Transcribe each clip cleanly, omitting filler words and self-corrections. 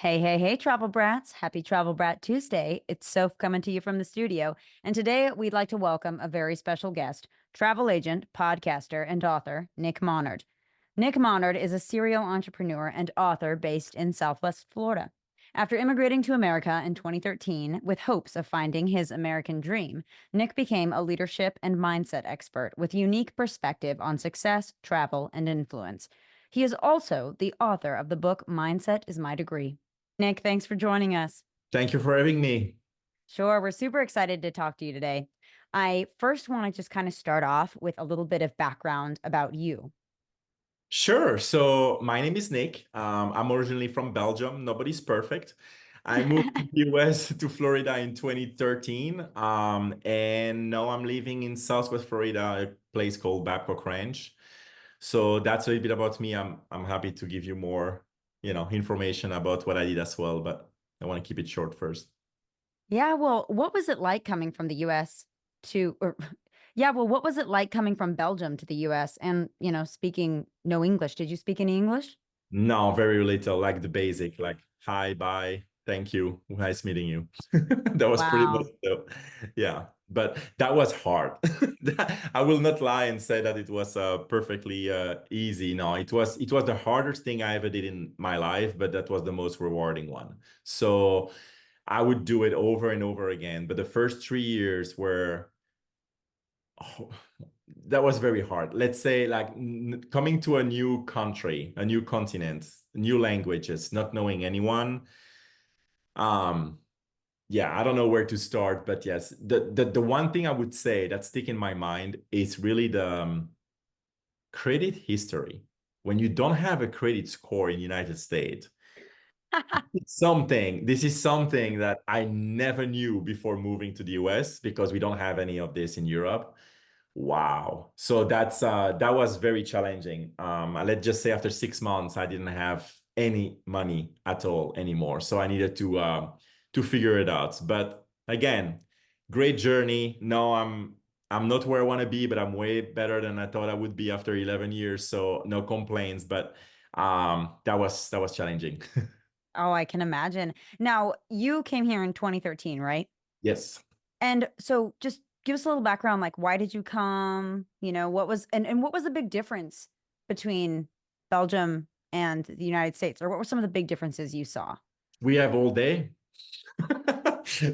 Hey, hey, hey, Travel Brats. Happy Travel Brat Tuesday. It's Soph coming to you from the studio. And today we'd like to welcome a very special guest, travel agent, podcaster, and author, Nick Monard. Nick Monard is a serial entrepreneur and author based in Southwest Florida. After immigrating to America in 2013 with hopes of finding his American dream, Nick became a leadership and mindset expert with unique perspective on success, travel, and influence. He is also the author of the book Mindset is My Degree. Nick, thanks for joining us. Thank you for having me. Sure, we're super excited to talk to you today. I first want to just kind of start off with a little bit of background about you. Sure. So my name is Nick. I'm originally from Belgium. Nobody's perfect. I moved to the US to Florida in 2013. And now I'm living in Southwest Florida, a place called Babcock Ranch. So that's a little bit about me. I'm happy to give you more, information about what I did as well, but I want to keep it short first. Yeah, well, what was it like coming from the US to, or, yeah, well, what was it like coming from Belgium to the US and, speaking no English? Did you speak any English? No, very little, like the basic, like hi, bye, thank you, nice meeting you. That was pretty much Wow. yeah. But that was hard. I will not lie and say that it was perfectly easy. No, it was the hardest thing I ever did in my life, but that was the most rewarding one. So I would do it over and over again. But the first 3 years were oh, that was very hard. Let's say like coming to a new country, a new continent, new languages, not knowing anyone. Um, yeah, I don't know where to start, but yes, the one thing I would say that stick in my mind is really the credit history. When you don't have a credit score in the United States, this is something that I never knew before moving to the US because we don't have any of this in Europe. Wow. So that was very challenging. Let's just say after 6 months, I didn't have any money at all anymore. So I needed to figure it out. But again, great journey. No, I'm not where I want to be, but I'm way better than I thought I would be after 11 years. So no complaints. But that was challenging. Oh, I can imagine. Now, you came here in 2013, right? Yes. And so just give us a little background, like why did you come? What was and what was the big difference between Belgium and the United States? Or what were some of the big differences you saw? We have all day.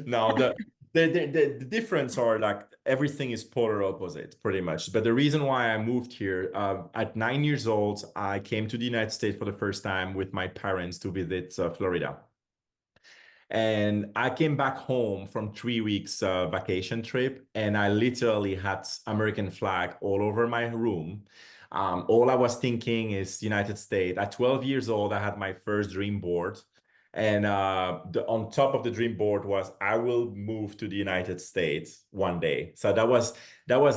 No, the difference are like everything is polar opposite pretty much. But the reason why I moved here at 9 years old, I came to the United States for the first time with my parents to visit Florida. And I came back home from 3 weeks vacation trip, and I literally had American flag all over my room. All I was thinking is United States. At 12 years old, I had my first dream board. And on top of the dream board was I will move to the United States one day. So that was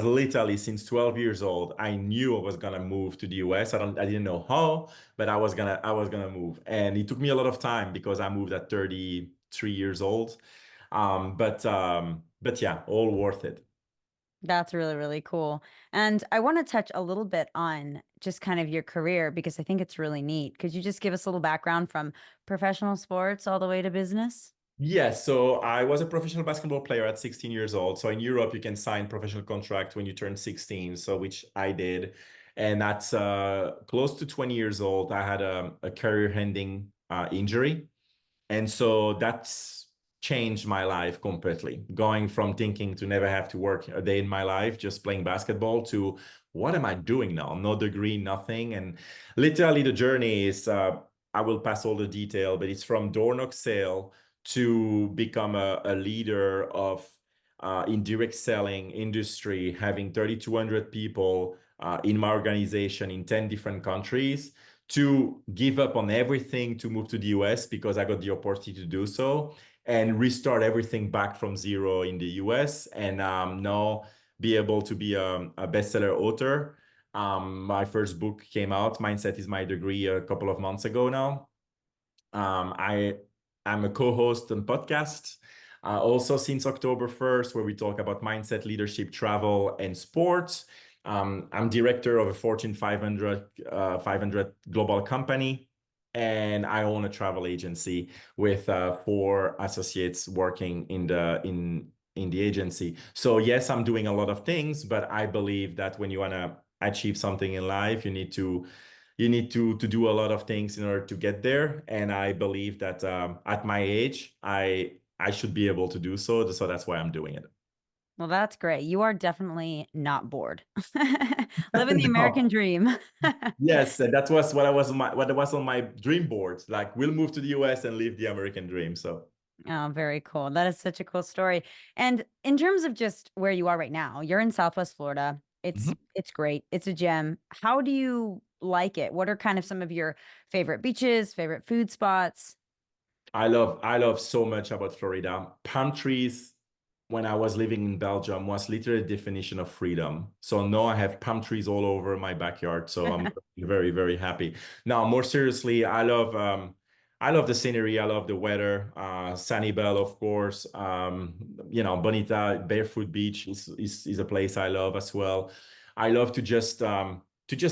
literally since 12 years old. I knew I was gonna move to the US. I didn't know how, but I was gonna move. And it took me a lot of time because I moved at 33 years old. But yeah, all worth it. That's really, really cool. And I want to touch a little bit on just kind of your career because I think it's really neat. Could you just give us a little background from professional sports all the way to business? Yes, so I was a professional basketball player at 16 years old. So in Europe, you can sign professional contract when you turn 16, so which I did. And at close to 20 years old, I had a career-ending injury. And so that's changed my life completely. Going from thinking to never have to work a day in my life, just playing basketball, to what am I doing now? No degree, nothing. And literally the journey is, I will pass all the detail, but it's from door knock sale to become a leader of indirect selling industry, having 3,200 people in my organization in 10 different countries, to give up on everything to move to the US because I got the opportunity to do so and restart everything back from zero in the US, and now be able to be a bestseller author. My first book came out, Mindset is My Degree, a couple of months ago now. I'm a co-host on podcast also since October 1st, where we talk about mindset, leadership, travel, and sports. I'm director of a Fortune 500 global company. and I own a travel agency with four associates working in the agency. So yes, I'm doing a lot of things, but I believe that when you want to achieve something in life, you need to do a lot of things in order to get there. And I believe that at my age, I should be able to do so. So that's why I'm doing it. Well, that's great. You are definitely not bored. Living the American No. dream. Yes, and that was what was on my dream board. Like we'll move to the US and live the American dream. So Oh, very cool. That is such a cool story. And in terms of just where you are right now, you're in Southwest Florida. It's great. It's a gem. How do you like it? What are kind of some of your favorite beaches, favorite food spots? I love so much about Florida. Palm trees, when I was living in Belgium, was literally the definition of freedom. So now I have palm trees all over my backyard. So I'm very, very happy. Now, more seriously, I love the scenery. I love the weather. Sanibel, of course. Bonita Barefoot Beach is a place I love as well. I love to just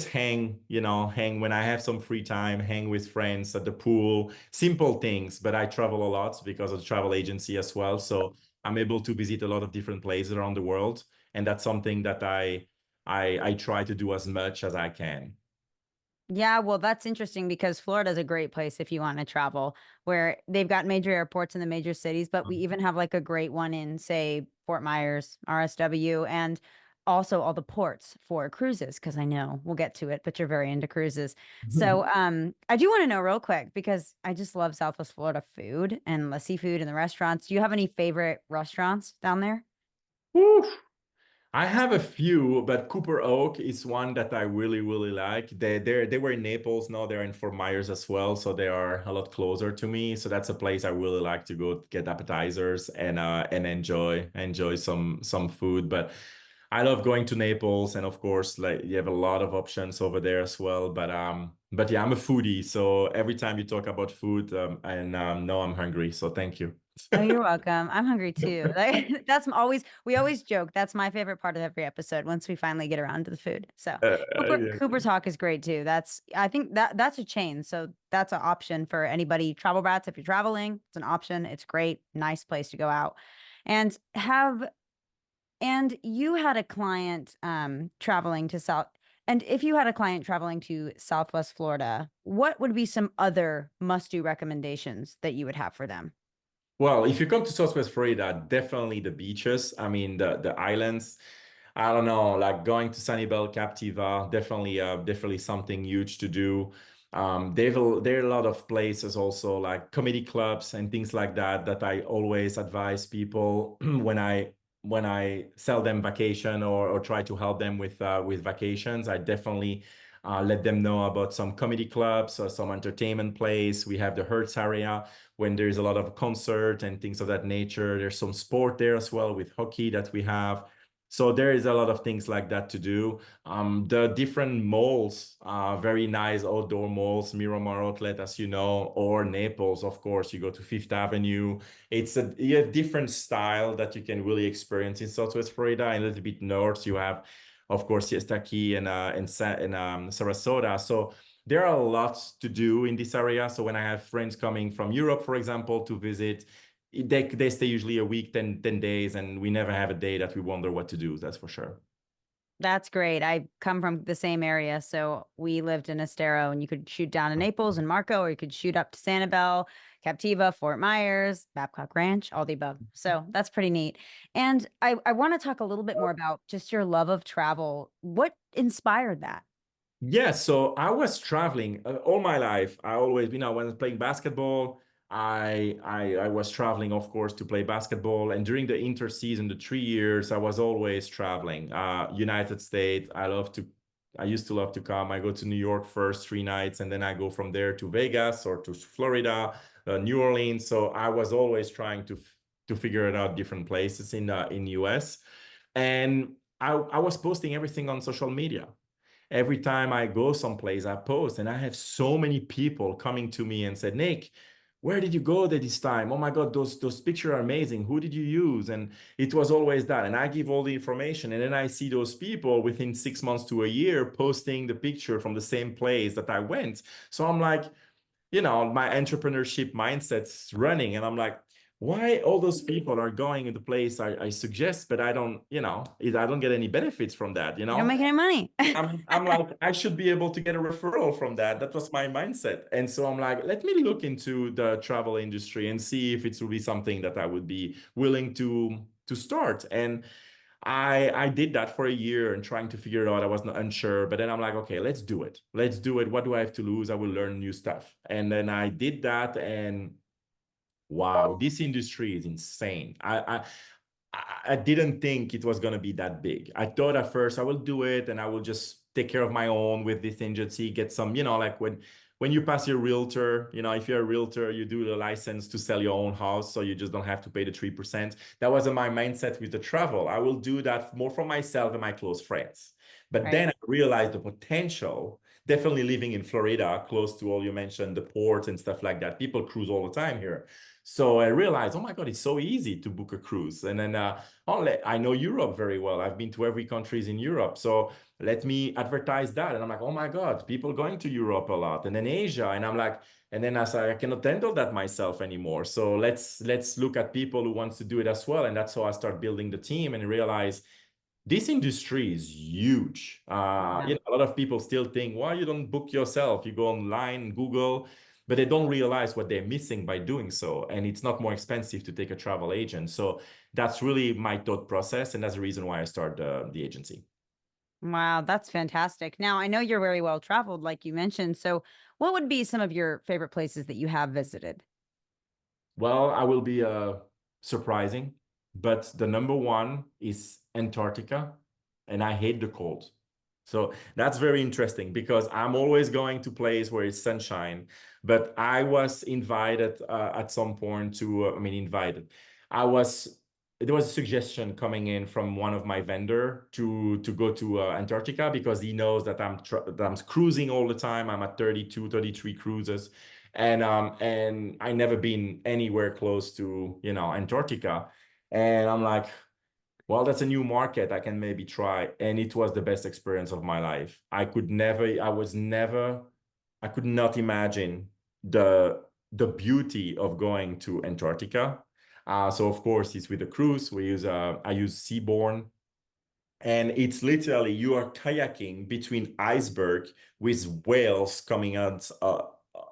hang when I have some free time, hang with friends at the pool, simple things, but I travel a lot because of the travel agency as well. So I'm able to visit a lot of different places around the world. And that's something that I try to do as much as I can. Yeah, well, that's interesting because Florida is a great place if you want to travel, where they've got major airports in the major cities, but we even have like a great one in, say, Fort Myers, RSW, and also all the ports for cruises, because I know we'll get to it, but you're very into cruises. So, I do want to know real quick because I just love Southwest Florida food and the seafood and the restaurants. Do you have any favorite restaurants down there? Woo! I have a few, but Cooper Oak is one that I really, really like. They were in Naples, now they're in Fort Myers as well, so they are a lot closer to me. So that's a place I really like to go get appetizers and enjoy some food. But I love going to Naples, and of course, like you have a lot of options over there as well. But yeah, I'm a foodie, so every time you talk about food, and now I'm hungry. So thank you. Oh, you're welcome. I'm hungry too. Like, we always joke. That's my favorite part of every episode once we finally get around to the food. So Yeah. Cooper's Hawk is great too. I think that's a chain. So that's an option for anybody. Travel Brats, if you're traveling, it's an option. It's great. Nice place to go out. And you had a client traveling to South and if you had a client traveling to Southwest Florida, what would be some other must-do recommendations that you would have for them? Well, if you come to Southwest Florida, definitely the beaches. I mean, the islands. I don't know, like going to Sanibel, Captiva, definitely something huge to do. There are a lot of places also like comedy clubs and things like that I always advise people when I sell them vacation or try to help them with vacations. I definitely let them know about some comedy clubs or some entertainment place. We have the Hertz area when there's a lot of concert and things of that nature. There's some sport there as well with hockey that we have. So there is a lot of things like that to do. The different malls, very nice outdoor malls, Miramar Outlet, as you know, or Naples, of course. You go to Fifth Avenue. You have different style that you can really experience in Southwest Florida. And a little bit north, you have, of course, Siesta Key and Sarasota. So there are a lot to do in this area. So when I have friends coming from Europe, for example, to visit, they stay usually a week, 10 days, and we never have a day that we wonder what to do. That's for sure. That's great. I come from the same area, so we lived in Estero, and you could shoot down to Naples and Marco, or you could shoot up to Sanibel, Captiva, Fort Myers, Babcock Ranch, all the above. So that's pretty neat. And I want to talk a little bit more about just your love of travel. What inspired that? Yeah, so I was traveling all my life. I always, when I was playing basketball, I was traveling, of course, to play basketball. And during the interseason, the 3 years, I was always traveling. United States, I used to love to come. I go to New York first 3 nights, and then I go from there to Vegas or to Florida, New Orleans. So I was always trying to figure it out different places in US. And I was posting everything on social media. Every time I go someplace, I post, and I have so many people coming to me and said, Nick, where did you go there this time? Oh my God, those pictures are amazing. Who did you use? And it was always that. And I give all the information. And then I see those people within 6 months to a year posting the picture from the same place that I went. So I'm like, my entrepreneurship mindset's running. And I'm like, why all those people are going in the place I suggest, but I don't, I don't get any benefits from that, You don't make any money. I'm like, I should be able to get a referral from that. That was my mindset. And so I'm like, let me look into the travel industry and see if it will be something that I would be willing to start. And I did that for a year and trying to figure it out. I was not unsure, but then I'm like, okay, let's do it. Let's do it. What do I have to lose? I will learn new stuff. And then I did that, and wow, this industry is insane. I didn't think it was going to be that big. I thought at first I will do it and I will just take care of my own with this agency, get some, like when you pass your realtor, if you're a realtor, you do the license to sell your own house, so you just don't have to pay the 3%. That wasn't my mindset with the travel. I will do that more for myself and my close friends. But Right. then I realized the potential, definitely living in Florida, close to all you mentioned, the ports and stuff like that. People cruise all the time here. So I realized, oh my God, it's so easy to book a cruise. And then I know Europe very well. I've been to every countries in Europe. So let me advertise that. And I'm like, oh my God, people going to Europe a lot. And then Asia. And I'm like, and then I said, I cannot handle that myself anymore. So let's look at people who wants to do it as well. And that's how I start building the team and realize this industry is huge. Yeah. A lot of people still think, why you don't book yourself? You go online, Google, but they don't realize what they're missing by doing so. And it's not more expensive to take a travel agent. So that's really my thought process. And that's the reason why I started the agency. Wow, that's fantastic. Now, I know you're very well traveled, like you mentioned. So, what would be some of your favorite places that you have visited? Well, I will be surprising, but the number one is Antarctica, and I hate the cold. So that's very interesting because I'm always going to place where it's sunshine. But I was invited at some point to, I mean, invited. I was There was a suggestion coming in from one of my vendor to go to Antarctica because he knows that I'm cruising all the time. I'm at 32, 33 cruises, and I never been anywhere close to Antarctica, and I'm like, well, that's a new market I can maybe try. And it was the best experience of my life. I could not imagine the beauty of going to Antarctica. So of course it's with a cruise. I use Seabourn, and it's literally you are kayaking between iceberg with whales coming out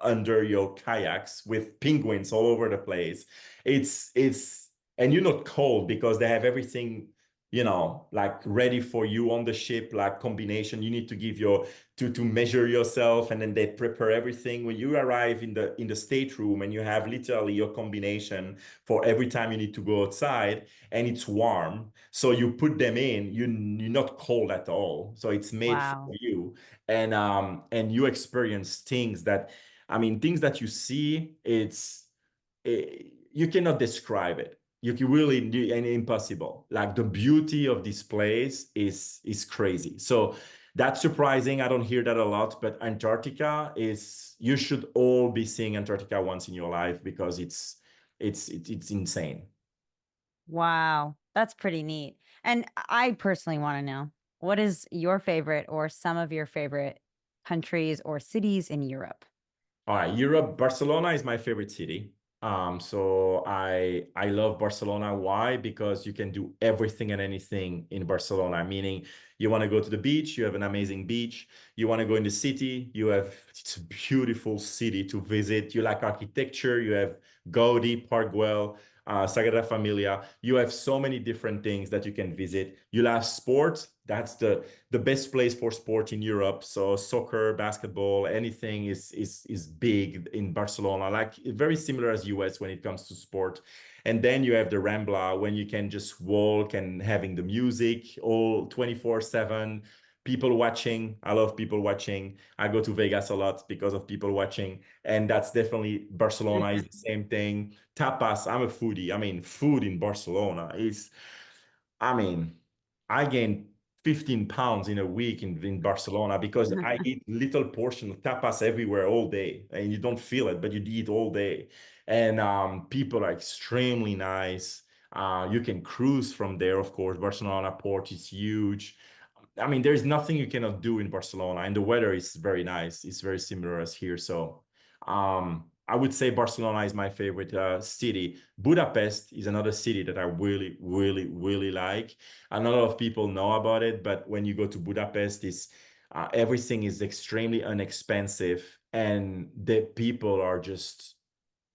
under your kayaks with penguins all over the place. It's and you're not cold because they have everything, like ready for you on the ship, like combination. You need to give your to measure yourself, and then they prepare everything when you arrive in the stateroom, and you have literally your combination for every time you need to go outside, and it's warm. So you put them in, you're not cold at all. So it's made for Wow. you. And you experience things that, I mean, things that you see, you cannot describe it. You can really do and impossible. Like the beauty of this place is crazy. So that's surprising. I don't hear that a lot, but Antarctica is, you should all be seeing Antarctica once in your life because it's insane. Wow, that's pretty neat. And I personally want to know, what is your favorite or some of your favorite countries or cities in Europe? All right, Europe, Barcelona is my favorite city. So I love Barcelona. Why? Because you can do everything and anything in Barcelona. Meaning, you want to go to the beach, you have an amazing beach. You want to go in the city, it's a beautiful city to visit. You like architecture, you have Gaudi, Park Güell, Sagrada Familia. You have so many different things that you can visit. You love sports. That's the best place for sport in Europe. So soccer, basketball, anything is big in Barcelona, like very similar as US when it comes to sport. And then you have the Rambla when you can just walk and having the music all 24/7. People watching. I love people watching. I go to Vegas a lot because of people watching. And that's definitely Barcelona is the same thing. Tapas. I'm a foodie. I mean, food in Barcelona is, I mean, I gained 15 pounds in a week in Barcelona because I eat little portion of tapas everywhere all day, and you don't feel it, but you eat all day. And people are extremely nice. You can cruise from there, of course. Barcelona port is huge. I mean, there's nothing you cannot do in Barcelona, and the weather is very nice. It's very similar as here. So I would say Barcelona is my favorite city. Budapest is another city that I really, really, really like. And not a lot of people know about it, but when you go to Budapest, it's everything is extremely inexpensive, and the people are just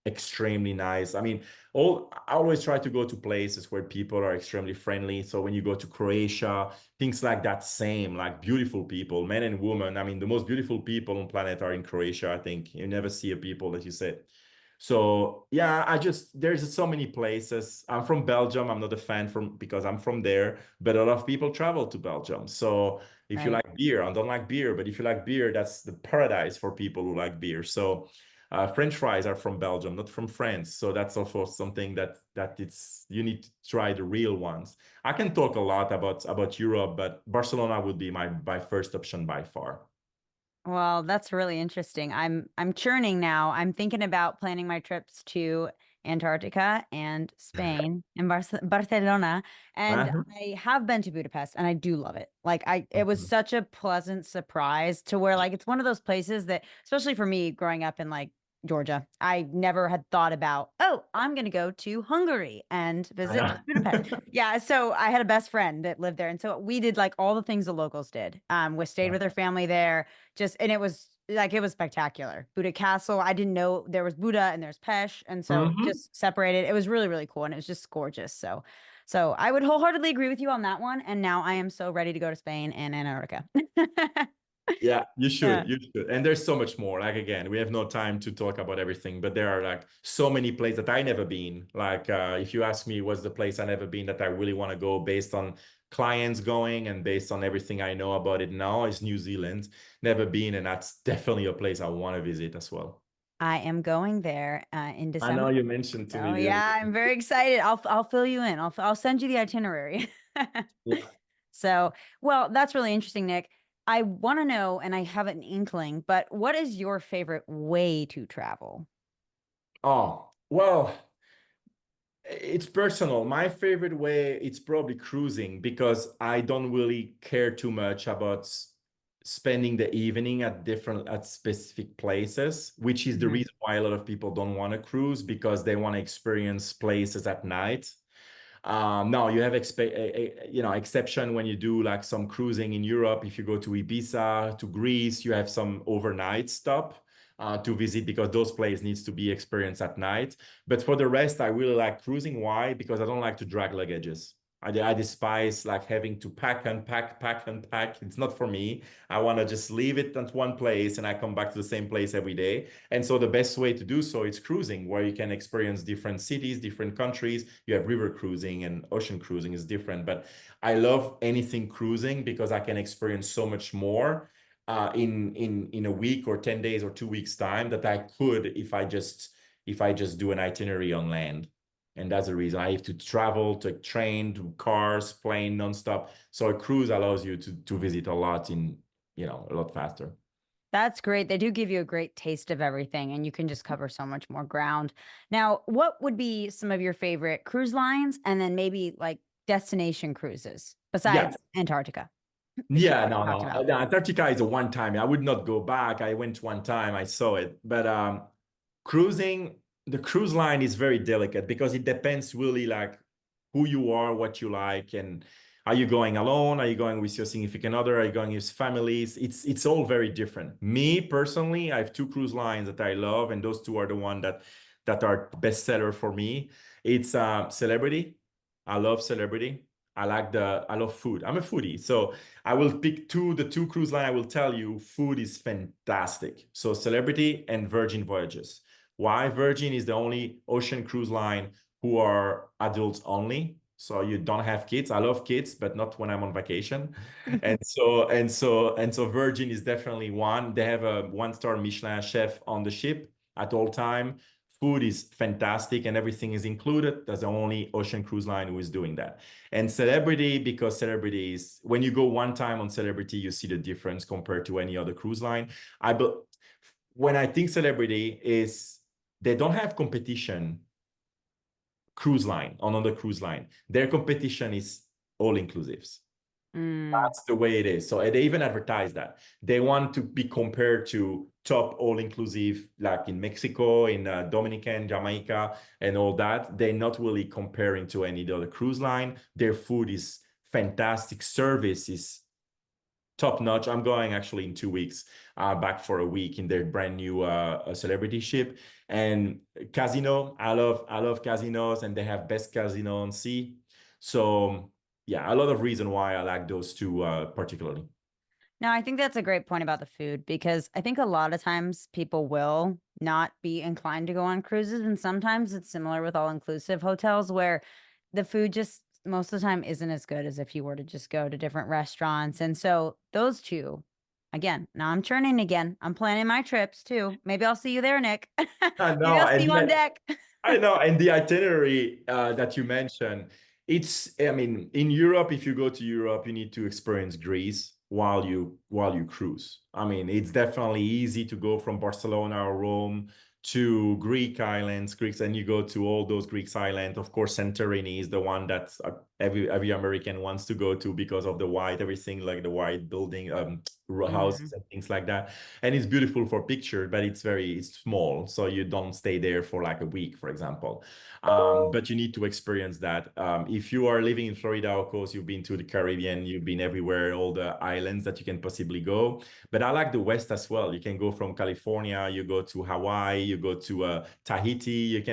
extremely nice. I mean, I always try to go to places where people are extremely friendly. So when you go to Croatia, things like that, same, like beautiful people, men and women. I mean, the most beautiful people on planet are in Croatia, I think. You never see a people that you said. So yeah, there's so many places. I'm from Belgium. I'm not a fan from because I'm from there, but a lot of people travel to Belgium. So if you Right. like beer, I don't like beer, but if you like beer, that's the paradise for people who like beer. So French fries are from Belgium, not from France. So that's also something that it's you need to try the real ones. I can talk a lot about Europe, but Barcelona would be my first option by far. Well, that's really interesting. I'm churning now. I'm thinking about planning my trips to Antarctica and Spain and Barcelona. And Uh-huh. I have been to Budapest and I do love it. Like it was such a pleasant surprise to where like it's one of those places that, especially for me growing up in like Georgia, I never had thought about, oh, I'm going to go to Hungary and visit Budapest. Yeah, so I had a best friend that lived there. And so we did like all the things the locals did. We stayed with her family there just and it was spectacular. Buda Castle. I didn't know there was Buda and there's Pesh, and so Mhm. just separated. It was really really cool, and it was just gorgeous. So I would wholeheartedly agree with you on that one. And now I am so ready to go to Spain and Antarctica. Yeah, you Yeah. should. You should. And there's so much more. Like again, we have no time to talk about everything, but there are like so many places that I never been. Like if you ask me what's the place I never been that I really want to go based on clients going and based on everything I know about it now is New Zealand. Never been, and that's definitely a place I want to visit as well. I am going there in I December. know you mentioned to So me the other yeah, I'm day. very excited. I'll fill you in. I'll send you the itinerary. Yeah. So, well, that's really interesting, Nick. I want to know, and I have an inkling, but what is your favorite way to travel? Oh, well, it's personal. My favorite way, it's probably cruising because I don't really care too much about spending the evening at specific places, which is the Mhm. reason why a lot of people don't want to cruise because they want to experience places at night. No, you have exception when you do like some cruising in Europe. If you go to Ibiza, to Greece, you have some overnight stop to visit because those places needs to be experienced at night. But for the rest, I really like cruising. Why? Because I don't like to drag luggages. I despise like having to pack and pack, pack and pack. It's not for me. I want to just leave it at one place and I come back to the same place every day. And so the best way to do so is cruising, where you can experience different cities, different countries. You have river cruising and ocean cruising is different. But I love anything cruising because I can experience so much more in a week or 10 days or 2 weeks time that I could if I just do an itinerary on land. And that's the reason I have to travel, to train, to cars, plane, nonstop. So a cruise allows you to visit a lot a lot faster. That's great. They do give you a great taste of everything, and you can just cover so much more ground. Now, what would be some of your favorite cruise lines, and then maybe like destination cruises Yeah. besides Antarctica, which you Yeah, already no, talked no. about? Antarctica is a one time. I would not go back. I went one time. I saw it. But cruising, the cruise line is very delicate because it depends really like who you are, what you like, and are you going alone? Are you going with your significant other? Are you going with families? It's all very different. Me personally, I have two cruise lines that I love, and those two are the one that are bestseller for me. It's Celebrity. I love Celebrity. I love food. I'm a foodie. So I will pick the two cruise line. I will tell you food is fantastic. So Celebrity and Virgin Voyages. Why? Virgin is the only ocean cruise line who are adults only. So you don't have kids. I love kids, but not when I'm on vacation. And so Virgin is definitely one. They have a one-star Michelin chef on the ship at all time. Food is fantastic and everything is included. That's the only ocean cruise line who is doing that. And Celebrity, because Celebrity is, when you go one time on Celebrity, you see the difference compared to any other cruise line. I but when I think Celebrity is, they don't have competition cruise line on other cruise line. Their competition is all inclusives. Mm. That's the way it is. So they even advertise that they want to be compared to top all-inclusive, like in Mexico, in Dominican, Jamaica, and all that. They're not really comparing to any other cruise line. Their food is fantastic. Service is top notch. I'm going actually in 2 weeks back for a week in their brand new celebrity ship. And casino, I love casinos, and they have best casino on sea. So yeah, a lot of reason why I like those two particularly. Now, I think that's a great point about the food because I think a lot of times people will not be inclined to go on cruises. And sometimes it's similar with all inclusive hotels where the food just most of the time isn't as good as if you were to just go to different restaurants. And so those two, again, now I'm churning again. I'm planning my trips too. Maybe I'll see you there, Nick. I Maybe know, I'll see and you on yet deck. I know, and the itinerary that you mentioned, I mean, in Europe, if you go to Europe, you need to experience Greece while you cruise. I mean, it's definitely easy to go from Barcelona or Rome to Greek islands, Greeks, and you go to all those Greek islands. Of course, Santorini is the one that every American wants to go to because of the white, everything like the white building, row houses Mm. and things like that. And it's beautiful for picture, but it's small, so you don't stay there for like a week, for example. But you need to experience that. If you are living in Florida, of course, you've been to the Caribbean, you've been everywhere, all the islands that you can possibly go. But I like the West as well. You can go from California, you go to Hawaii, you go to Tahiti.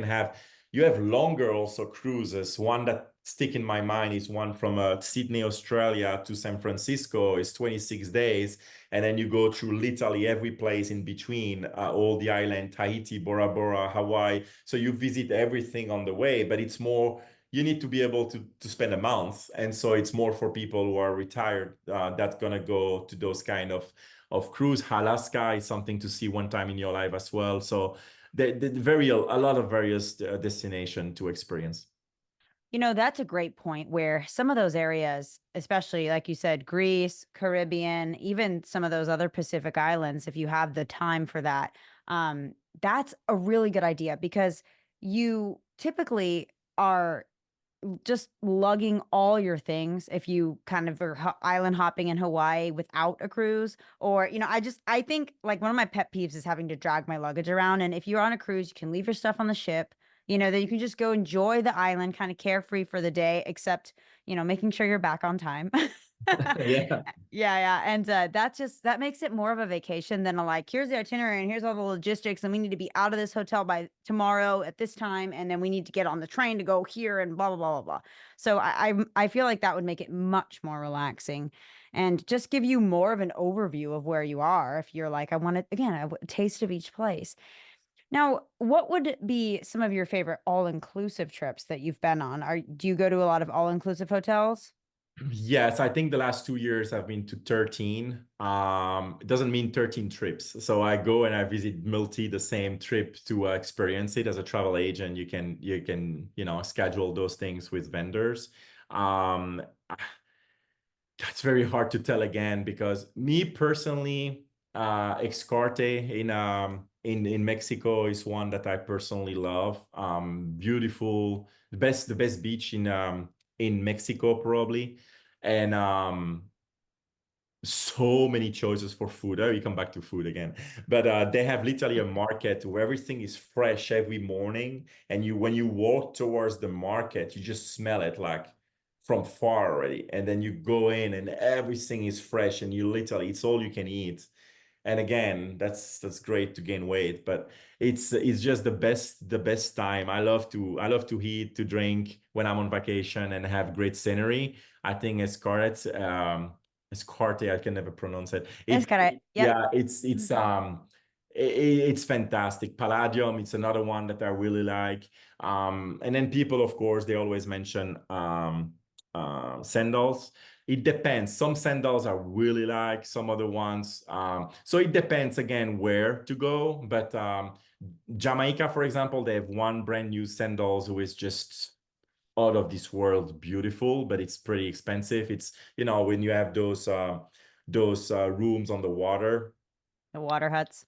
You have longer also cruises. One that stick in my mind is one from Sydney, Australia to San Francisco. It's 26 days. And then you go through literally every place in between, all the island, Tahiti, Bora Bora, Hawaii. So you visit everything on the way, but it's more, you need to be able to spend a month. And so it's more for people who are retired that's going to go to those kind of cruise. Alaska is something to see one time in your life as well. So a lot of various destination to experience. That's a great point where some of those areas, especially like you said, Greece, Caribbean, even some of those other Pacific islands, if you have the time for that, that's a really good idea because you typically are just lugging all your things if you kind of are island hopping in Hawaii without a cruise. Or, I think like one of my pet peeves is having to drag my luggage around. And if you're on a cruise, you can leave your stuff on the ship, that you can just go enjoy the island kind of carefree for the day, except, making sure you're back on time. Yeah. Yeah, yeah. And that makes it more of a vacation than a like, here's the itinerary and here's all the logistics, and we need to be out of this hotel by tomorrow at this time, and then we need to get on the train to go here and blah blah blah blah blah. So I feel like that would make it much more relaxing and just give you more of an overview of where you are if you're like, I want it again, a taste of each place. Now, what would be some of your favorite all-inclusive trips that you've been on? Do you go to a lot of all-inclusive hotels? Yes, I think the last 2 years I've been to 13. It doesn't mean 13 trips. So I go and I visit the same trip to experience it. As a travel agent, you can schedule those things with vendors. Um, that's very hard to tell again because me personally, Xcarte in Mexico is one that I personally love. Beautiful, the best beach in Mexico probably, and so many choices for food. Oh, we come back to food again, but they have literally a market where everything is fresh every morning, and when you walk towards the market, you just smell it like from far already, and then you go in and everything is fresh, and you literally it's all you can eat. And again, that's great to gain weight, but it's just the best time. I love to eat, to drink when I'm on vacation and have great scenery. I think Escarte, I can never pronounce it. It's got it. Yep. Yeah, it's fantastic. Palladium, it's another one that I really like. And then people, of course, they always mention sandals. It depends. Some sandals I really like, some other ones. So it depends again where to go. But Jamaica, for example, they have one brand new sandals who is just out of this world beautiful, but it's pretty expensive. It's when you have those rooms on the water. The water huts.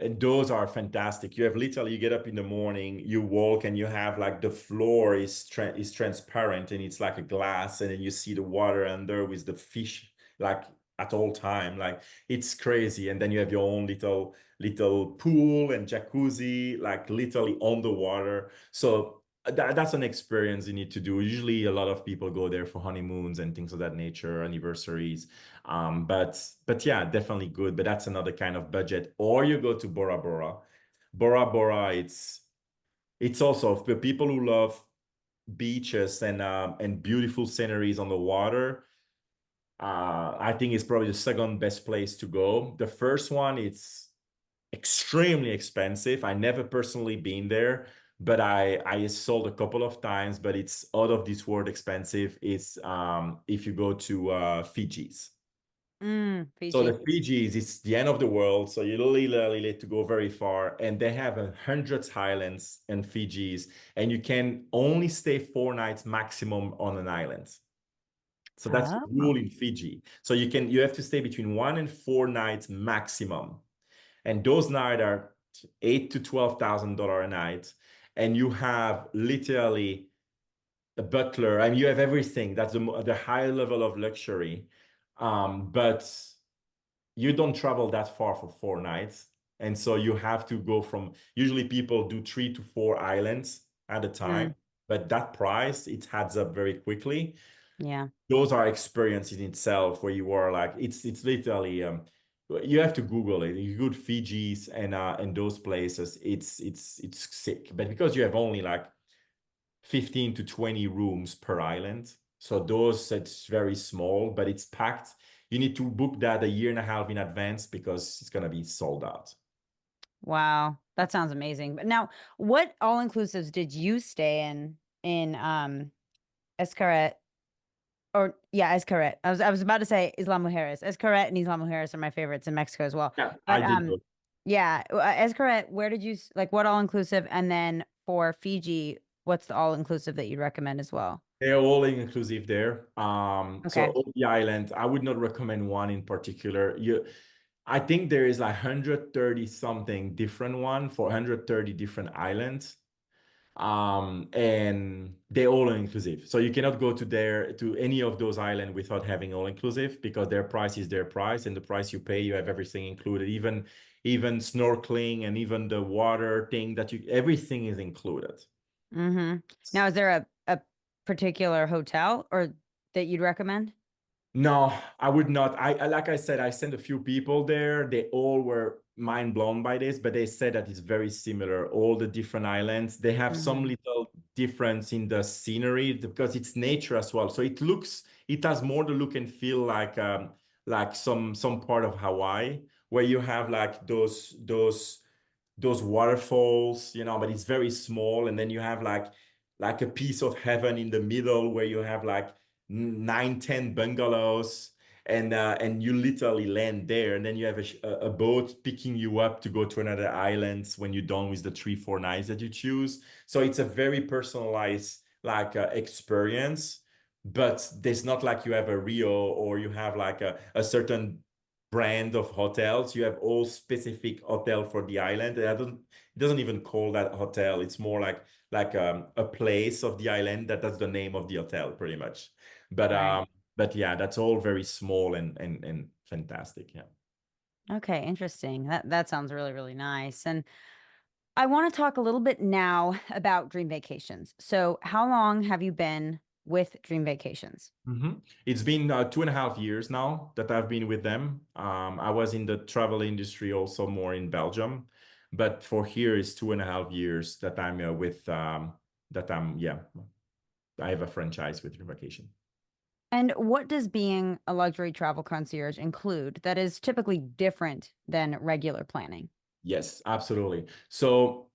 And those are fantastic. You have literally, you get up in the morning, you walk, and you have like the floor is transparent and it's like a glass, and then you see the water under with the fish like at all time. Like it's crazy. And then you have your own little pool and jacuzzi, like literally on the water. So that's an experience you need to do. Usually a lot of people go there for honeymoons and things of that nature, anniversaries. But yeah, definitely good. But that's another kind of budget. Or you go to Bora Bora. Bora Bora, it's also for people who love beaches and beautiful sceneries on the water. I think it's probably the second best place to go. The first one, it's extremely expensive. I never personally been there, but I sold a couple of times, but it's out of this world expensive. It's if you go to Fiji's. So Fiji. the Fiji's, it's the end of the world. So you literally need to go very far. And they have 100 islands in Fiji's, and you can only stay 4 nights maximum on an island. So that's the Oh. rule in Fiji. So you have to stay between 1 and 4 nights maximum. And those nights are $8,000 to $12,000 a night. And you have literally a butler, and you have everything. That's the higher level of luxury. But you don't travel that far for 4 nights. And so you have to go from, usually people do 3 to 4 islands at a time. Mm, But that price, it adds up very quickly. yeah. Those are experience in itself where you are like, it's literally, you have to Google it. You go to Fiji's and those places, it's sick. But because you have only like 15 to 20 rooms per island. So those, it's very small, but it's packed. You need to book that a year and a half in advance because it's going to be sold out. Wow. That sounds amazing. But now, what all inclusives did you stay in Escaret? Or yeah, Escaret. I was about to say Isla Mujeres. Escaret and Isla Mujeres are my favorites in Mexico as well. Yeah, I But did those. yeah, Escaret, where did you like what all inclusive? And then for Fiji, what's the all inclusive that you'd recommend as well? They're all inclusive there. So Okay. all the island, I would not recommend one in particular. I think there is like 130 something different one for 130 different islands. And they're all inclusive. So you cannot go to any of those islands without having all inclusive because their price is their price, and the price you pay, you have everything included, even snorkeling and even the water thing everything is included. Mm-hmm. Now, is there a particular hotel or that you'd recommend? No, I would not. Like I said, I sent a few people there. They all were mind blown by this, but they said that it's very similar. All the different islands, they have some Mm-hmm. little difference in the scenery because it's nature as well. So it has more the look and feel like some part of Hawaii where you have like those waterfalls, but it's very small. And then you have like a piece of heaven in the middle where you have like 9, 10 bungalows, and you literally land there, and then you have a boat picking you up to go to another island when you're done with the 3, 4 nights that you choose. So it's a very personalized like experience, but there's not like you have a Rio or you have like a certain brand of hotels. You have all specific hotel for the island. And it doesn't even call that hotel. It's more like a place of the island. That's the name of the hotel, pretty much. But Right. um, but yeah, that's all very small and fantastic. Yeah. Okay, interesting. That sounds really, really nice. And I want to talk a little bit now about Dream Vacations. So, how long have you been with Dream Vacations? It's been 2.5 years now that I've been with them. I was in the travel industry also more in Belgium, but for here it's 2.5 years that I'm yeah, I have a franchise with Vacation. And what does being a luxury travel concierge include that is typically different than regular planning? Yes, absolutely. So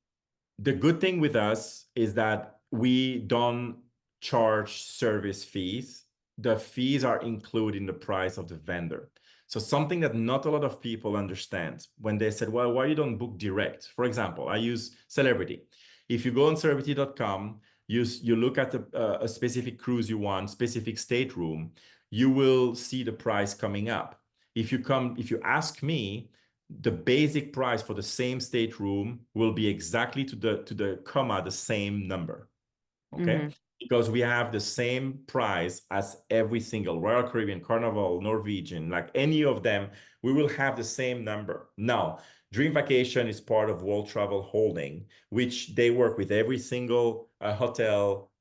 the good thing with us is that we don't charge service fees. The fees are included in the price of the vendor. So something that not a lot of people understand when they said, well, why you don't book direct? For example, I use Celebrity. If you go on celebrity.com, you look at a specific cruise you want, specific stateroom, you will see the price coming up. If you ask me, the basic price for the same stateroom will be exactly to the comma the same number. Okay. Mm-hmm. Because we have the same price as every single Royal Caribbean, Carnival, Norwegian, like any of them, we will have the same number. Now, Dream Vacation is part of World Travel Holding, which they work with every single hotel,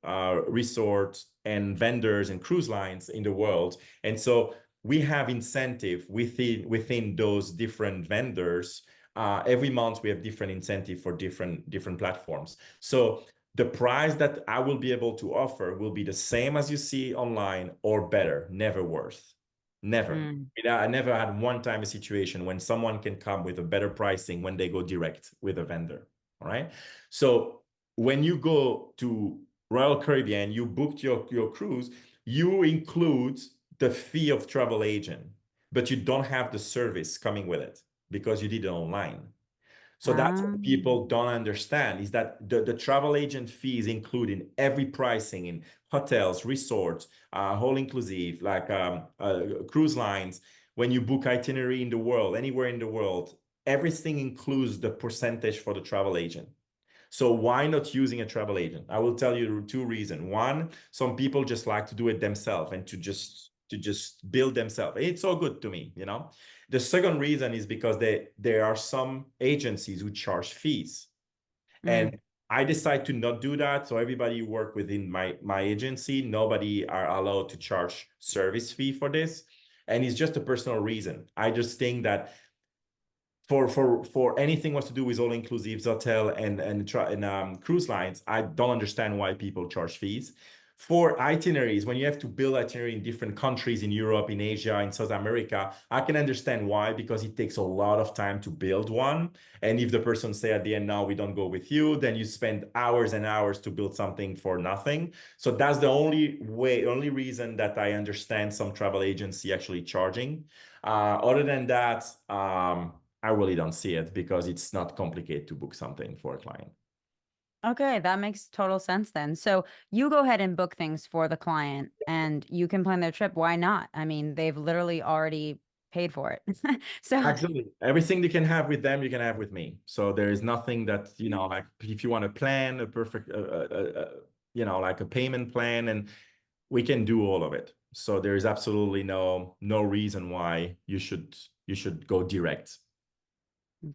resort, and vendors and cruise lines in the world. And so we have incentive within those different vendors. Every month we have different incentive for different platforms. So the price that I will be able to offer will be the same as you see online or better, never worse. Never. Mm. I never had one time a situation when someone can come with a better pricing when they go direct with a vendor. All right. So when you go to Royal Caribbean, you booked your cruise, you include the fee of travel agent, but you don't have the service coming with it because you did it online. So that's what Um, people don't understand is that the travel agent fees include in every pricing in hotels, resorts, whole inclusive, like cruise lines. When you book itinerary in the world, anywhere in the world, everything includes the percentage for the travel agent. So why not using a travel agent? I will tell you two reasons. One, some people just like to do it themselves and to just build themselves. It's so good to me, you know. The second reason is because there are some agencies who charge fees. mm. And I decide to not do that. So everybody who work within my agency, nobody are allowed to charge service fee for this. And it's just a personal reason. I just think that for anything what's to do with all inclusives, hotel and cruise lines, I don't understand why people charge fees. For itineraries, when you have to build itinerary in different countries in Europe, in Asia, in South America, I can understand why, because it takes a lot of time to build one. And if the person say at the end, no, we don't go with you, then you spend hours and hours to build something for nothing. So that's the only reason that I understand some travel agency actually charging. Other than that, I really don't see it because it's not complicated to book something for a client. Okay, that makes total sense then. So you go ahead and book things for the client and you can plan their trip. Why not? I mean, they've literally already paid for it. So, Absolutely. Everything you can have with them, you can have with me. So there is nothing that, like if you want to plan a perfect, like a payment plan, and we can do all of it. So there is absolutely no reason why you should go direct.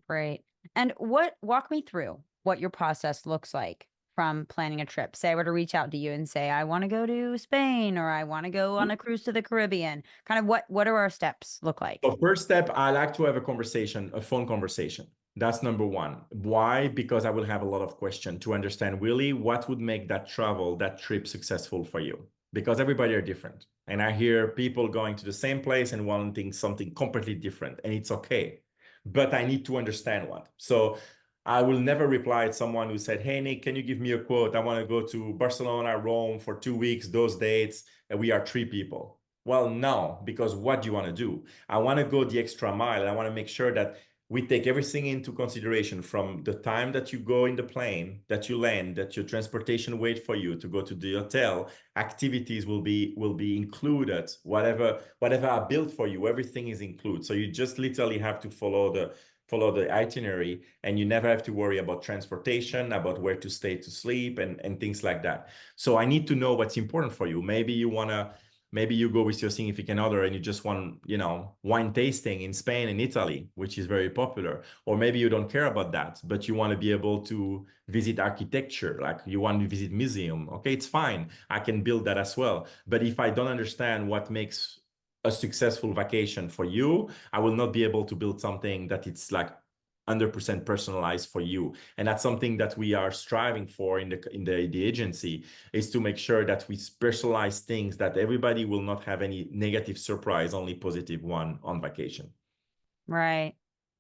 great. And walk me through what your process looks like from planning a trip. Say I were to reach out to you and say, I want to go to Spain or I want to go on a cruise to the Caribbean. Kind of what do our steps look like? So first step, I like to have a conversation, a phone conversation. That's number one. Why? Because I will have a lot of questions to understand really what would make that travel, that trip successful for you. Because everybody are different. And I hear people going to the same place and wanting something completely different. And it's okay. But I need to understand what. So I will never reply to someone who said, hey, Nick, can you give me a quote? I want to go to Barcelona, Rome for 2 weeks, those dates, and we are three people. Well, no, because what do you want to do? I want to go the extra mile. I want to make sure that we take everything into consideration from the time that you go in the plane, that you land, that your transportation wait for you to go to the hotel. Activities will be included. Whatever I built for you, everything is included. So you just literally have to follow the itinerary, and you never have to worry about transportation, about where to stay to sleep, and things like that. So I need to know what's important for you. Maybe you go with your significant other and you just want, wine tasting in Spain and Italy, which is very popular. Or maybe you don't care about that, but you want to be able to visit architecture, like you want to visit museum. Okay, it's fine. I can build that as well. But if I don't understand what makes a successful vacation for you, I will not be able to build something that it's like 100% personalized for you. And that's something that we are striving for in the agency, is to make sure that we specialize things that everybody will not have any negative surprise, only positive one on vacation. Right.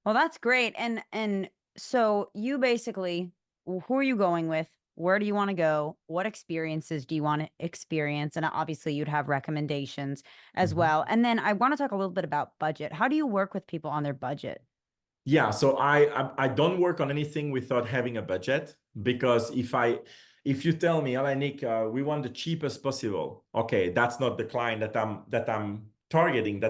Well, that's great. And so you basically, who are you going with? Where do you want to go? What experiences do you want to experience? And obviously you'd have recommendations as Mhm. well. And then I want to talk a little bit about budget. How do you work with people on their budget? Yeah, so I don't work on anything without having a budget, because if you tell me, "Oh, Nick, we want the cheapest possible," okay, that's not the client that I'm targeting.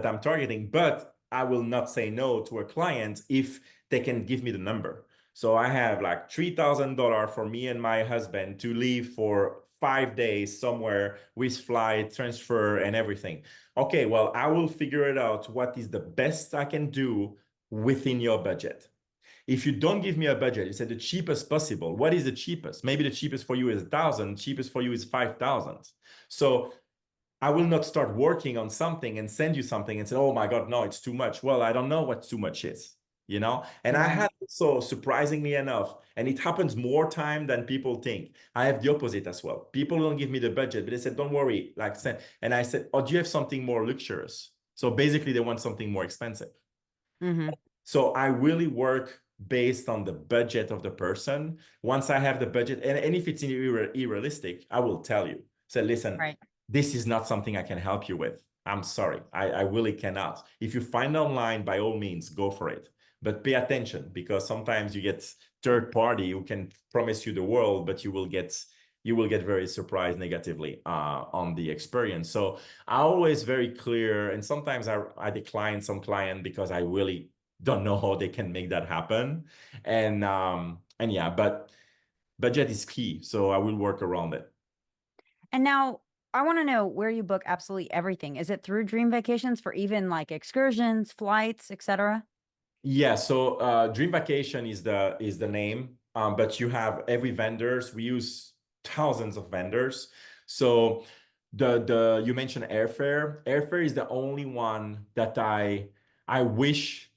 But I will not say no to a client if they can give me the number. So I have like $3,000 for me and my husband to leave for 5 days somewhere with flight, transfer, and everything. Okay, well, I will figure it out what is the best I can do within your budget. If you don't give me a budget, you said the cheapest possible. What is the cheapest? Maybe the cheapest for you is 1,000, cheapest for you is 5,000. So I will not start working on something and send you something and say, oh my God, no, it's too much. Well, I don't know what too much is, you know? And I Right. had also, surprisingly enough, and it happens more time than people think. I have the opposite as well. People don't give me the budget, but they said, don't worry, like send. And I said, oh, do you have something more luxurious? So basically they want something more expensive. Mm-hmm. So I really work based on the budget of the person. Once I have the budget, and if it's unrealistic, I will tell you. Say, listen, Right. this is not something I can help you with. I'm sorry. I really cannot. If you find online, by all means, go for it. But pay attention because sometimes you get third party who can promise you the world, but you will get very surprised negatively on the experience. So I always very clear, and sometimes I decline some client because I really don't know how they can make that happen. And yeah, but budget is key, so I will work around it. And now I want to know where you book absolutely everything. Is it through Dream Vacations for even like excursions, flights, etc.? Yeah, so Dream Vacation is the name, but you have every vendors. We use thousands of vendors. So the you mentioned airfare. Airfare is the only one that I wish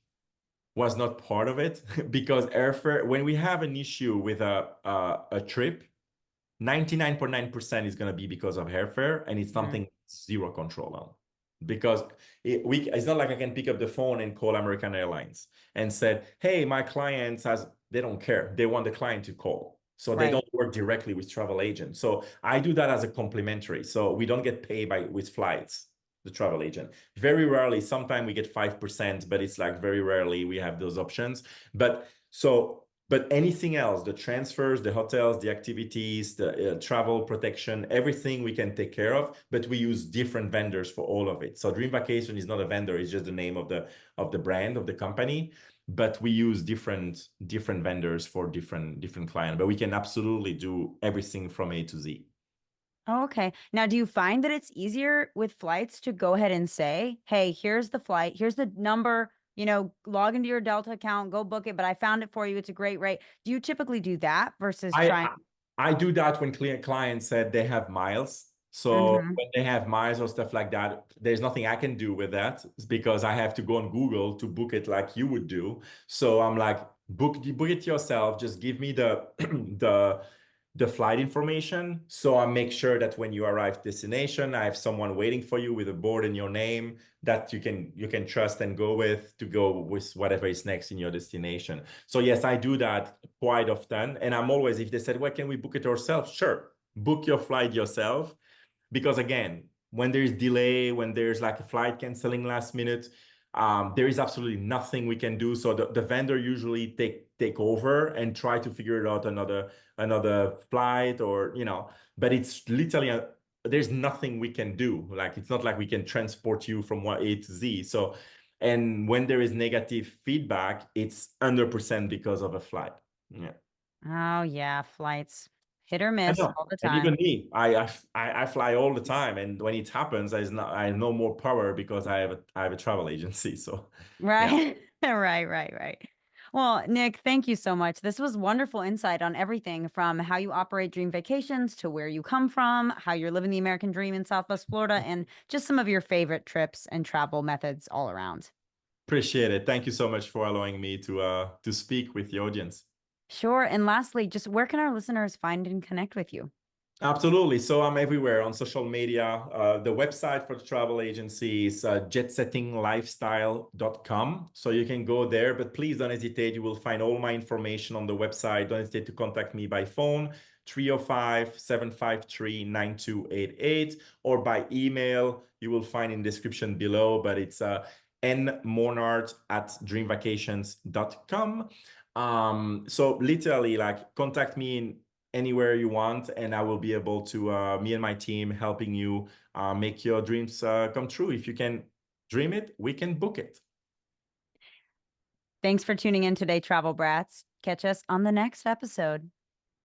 was not part of it because airfare, when we have an issue with a trip, 99.9% is going to be because of airfare, and it's Mm. something zero control on. Because it's not like I can pick up the phone and call American Airlines and said, hey, my client has, they don't care. They want the client to call. So they Right. don't work directly with travel agents. So I do that as a complimentary. So we don't get paid with flights, the travel agent. Very rarely, sometimes we get 5%, but it's like very rarely we have those options. But anything else, the transfers, the hotels, the activities, the travel protection, everything we can take care of, but we use different vendors for all of it. So Dream Vacation is not a vendor, it's just the name of the brand of the company, but we use different vendors for different clients, but we can absolutely do everything from A to Z. Oh, okay. Now, do you find that it's easier with flights to go ahead and say, hey, here's the flight, here's the number, log into your Delta account, go book it, but I found it for you. It's a great rate. Do you typically do that versus I trying? I do that when clients said they have miles. So Hmm. when they have miles or stuff like that, there's nothing I can do with that. It's because I have to go on Google to book it like you would do. So I'm like, book it yourself. Just give me the the flight information. So I make sure that when you arrive destination, I have someone waiting for you with a board in your name that you can trust and go with whatever is next in your destination. So yes, I do that quite often. And I'm always, if they said, well, can we book it ourselves? Sure. Book your flight yourself. Because again, when there's delay, when there's like a flight canceling last minute, there is absolutely nothing we can do. So the vendor usually take over and try to figure it out another flight but it's literally there's nothing we can do. Like it's not like we can transport you from one A to Z. So and when there is negative feedback, it's 100% because of a flight. Yeah. Oh, yeah, flights hit or I miss know. all the And even time. me, I fly all the time, and when it happens, I have no more power because I have a travel agency. So, yeah, Right. Right, right, right. Well, Nick, thank you so much. This was wonderful insight on everything from how you operate Dream Vacations to where you come from, how you're living the American dream in Southwest Florida, and just some of your favorite trips and travel methods all around. appreciate it. Thank you so much for allowing me to speak with the audience. Sure. And lastly, just where can our listeners find and connect with you? Absolutely. So I'm everywhere on social media. The website for the travel agency is jetsettinglifestyle.com. So you can go there, but please don't hesitate. You will find all my information on the website. Don't hesitate to contact me by phone, 305-753-9288, or by email. You will find in description below, but it's nmornard@dreamvacations.com. So literally like contact me in anywhere you want, and I will be able to, me and my team, helping you make your dreams come true. If you can dream it, we can book it. Thanks for tuning in today, Travel Brats. Catch us on the next episode.